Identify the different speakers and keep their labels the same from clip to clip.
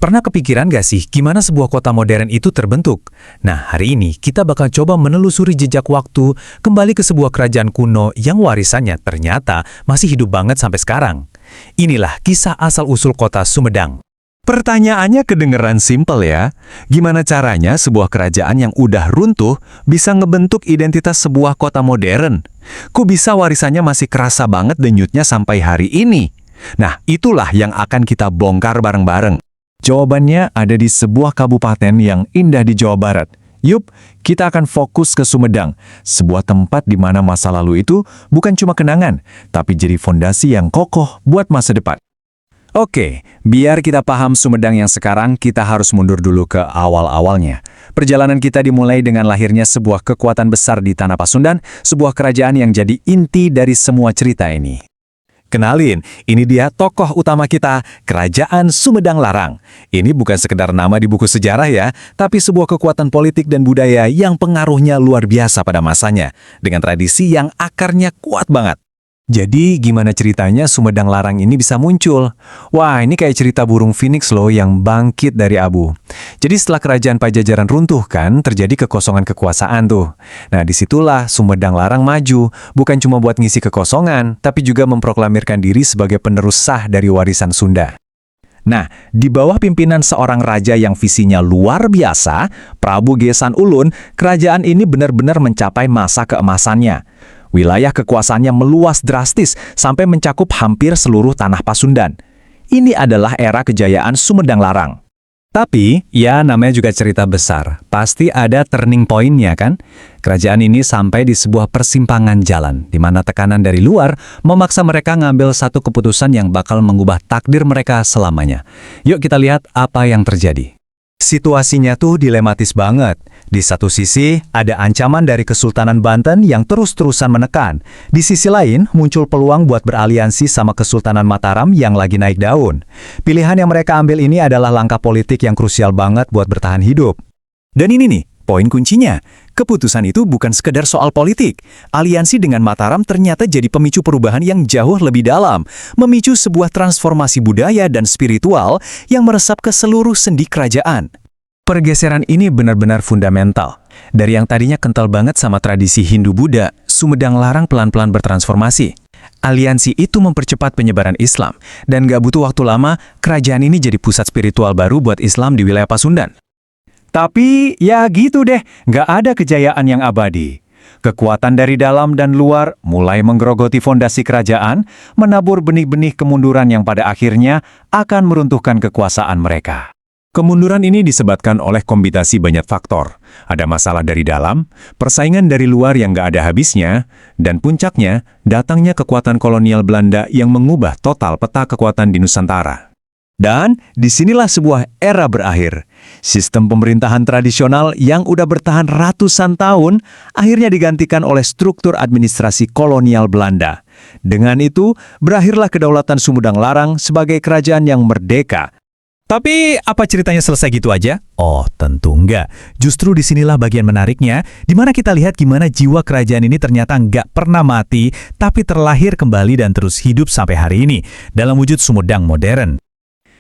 Speaker 1: Pernah kepikiran gak sih gimana sebuah kota modern itu terbentuk? Nah, hari ini kita bakal coba menelusuri jejak waktu kembali ke sebuah kerajaan kuno yang warisannya ternyata masih hidup banget sampai sekarang. Inilah kisah asal-usul kota Sumedang. Pertanyaannya kedengeran simpel ya. Gimana caranya sebuah kerajaan yang udah runtuh bisa ngebentuk identitas sebuah kota modern? Kok bisa warisannya masih kerasa banget denyutnya sampai hari ini? Nah, itulah yang akan kita bongkar bareng-bareng. Jawabannya ada di sebuah kabupaten yang indah di Jawa Barat. Yup, kita akan fokus ke Sumedang, sebuah tempat di mana masa lalu itu bukan cuma kenangan, tapi jadi fondasi yang kokoh buat masa depan. Oke, biar kita paham Sumedang yang sekarang, kita harus mundur dulu ke awal-awalnya. Perjalanan kita dimulai dengan lahirnya sebuah kekuatan besar di Tanah Pasundan, sebuah kerajaan yang jadi inti dari semua cerita ini. Kenalin, ini dia tokoh utama kita, Kerajaan Sumedang Larang. Ini bukan sekedar nama di buku sejarah ya, tapi sebuah kekuatan politik dan budaya yang pengaruhnya luar biasa pada masanya, dengan tradisi yang akarnya kuat banget. Jadi, gimana ceritanya Sumedang Larang ini bisa muncul? Wah, ini kayak cerita burung phoenix loh yang bangkit dari abu. Jadi setelah kerajaan Pajajaran runtuh kan, terjadi kekosongan kekuasaan tuh. Nah, disitulah Sumedang Larang maju, bukan cuma buat ngisi kekosongan, tapi juga memproklamirkan diri sebagai penerus sah dari warisan Sunda. Nah, di bawah pimpinan seorang raja yang visinya luar biasa, Prabu Gesan Ulun, kerajaan ini benar-benar mencapai masa keemasannya. Wilayah kekuasaannya meluas drastis sampai mencakup hampir seluruh tanah Pasundan. Ini adalah era kejayaan Sumedang Larang. Tapi, ya namanya juga cerita besar. Pasti ada turning point-nya kan? Kerajaan ini sampai di sebuah persimpangan jalan, di mana tekanan dari luar memaksa mereka ngambil satu keputusan yang bakal mengubah takdir mereka selamanya. Yuk kita lihat apa yang terjadi. Situasinya tuh dilematis banget. Di satu sisi, ada ancaman dari Kesultanan Banten yang terus-terusan menekan. Di sisi lain, muncul peluang buat beraliansi sama Kesultanan Mataram yang lagi naik daun. Pilihan yang mereka ambil ini adalah langkah politik yang krusial banget buat bertahan hidup. Dan ini nih, poin kuncinya. Keputusan itu bukan sekedar soal politik. Aliansi dengan Mataram ternyata jadi pemicu perubahan yang jauh lebih dalam, memicu sebuah transformasi budaya dan spiritual yang meresap ke seluruh sendi kerajaan. Pergeseran ini benar-bear fundamental. Dari yang tadinya kental banget sama tradisi Hindu-Buddha, Sumedang Larang pelan-pelan bertransformasi. Aliansi itu mempercepat penyebaran Islam, dan gak butuh waktu lama, kerajaan ini jadi pusat spiritual baru buat Islam di wilayah Pasundan. Tapi, ya gitu deh, gak ada kejayaan yang abadi. Kekuatan dari dalam dan luar mulai menggerogoti fondasi kerajaan, menabur benih-benih kemunduran yang pada akhirnya akan meruntuhkan kekuasaan mereka. Kemunduran ini disebabkan oleh kombinasi banyak faktor. Ada masalah dari dalam, persaingan dari luar yang gak ada habisnya, dan puncaknya, datangnya kekuatan kolonial Belanda yang mengubah total peta kekuatan di Nusantara. Dan disinilah sebuah era berakhir. Sistem pemerintahan tradisional yang udah bertahan ratusan tahun akhirnya digantikan oleh struktur administrasi kolonial Belanda. Dengan itu, berakhirlah kedaulatan Sumedang Larang sebagai kerajaan yang merdeka. Tapi apa ceritanya selesai gitu aja? Oh, tentu enggak. Justru disinilah bagian menariknya, di mana kita lihat gimana jiwa kerajaan ini ternyata nggak pernah mati, tapi terlahir kembali dan terus hidup sampai hari ini, dalam wujud Sumedang modern.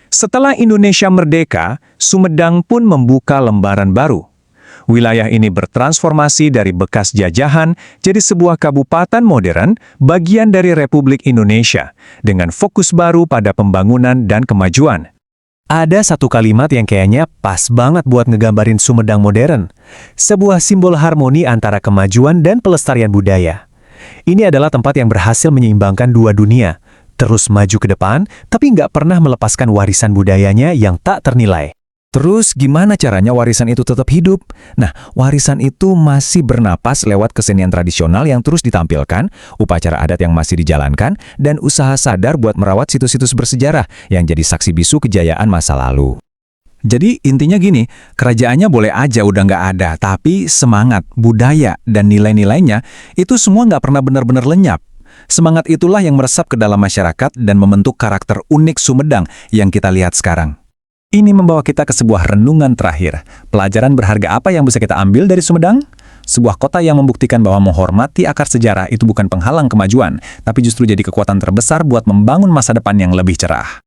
Speaker 1: Setelah Indonesia merdeka, Sumedang pun membuka lembaran baru. Wilayah ini bertransformasi dari bekas jajahan jadi sebuah kabupaten modern, bagian dari Republik Indonesia, dengan fokus baru pada pembangunan dan kemajuan. Ada satu kalimat yang kayaknya pas banget buat ngegambarin Sumedang modern. Sebuah simbol harmoni antara kemajuan dan pelestarian budaya. Ini adalah tempat yang berhasil menyeimbangkan dua dunia. Terus maju ke depan, tapi nggak pernah melepaskan warisan budayanya yang tak ternilai. Terus gimana caranya warisan itu tetap hidup? Nah, warisan itu masih bernapas lewat kesenian tradisional yang terus ditampilkan, upacara adat yang masih dijalankan, dan usaha sadar buat merawat situs-situs bersejarah yang jadi saksi bisu kejayaan masa lalu. Jadi intinya gini, kerajaannya boleh aja udah nggak ada, tapi semangat, budaya, dan nilai-nilainya itu semua nggak pernah benar-benar lenyap. Semangat itulah yang meresap ke dalam masyarakat dan membentuk karakter unik Sumedang yang kita lihat sekarang. Ini membawa kita ke sebuah renungan terakhir. Pelajaran berharga apa yang bisa kita ambil dari Sumedang? Sebuah kota yang membuktikan bahwa menghormati akar sejarah itu bukan penghalang kemajuan, tapi justru jadi kekuatan terbesar buat membangun masa depan yang lebih cerah.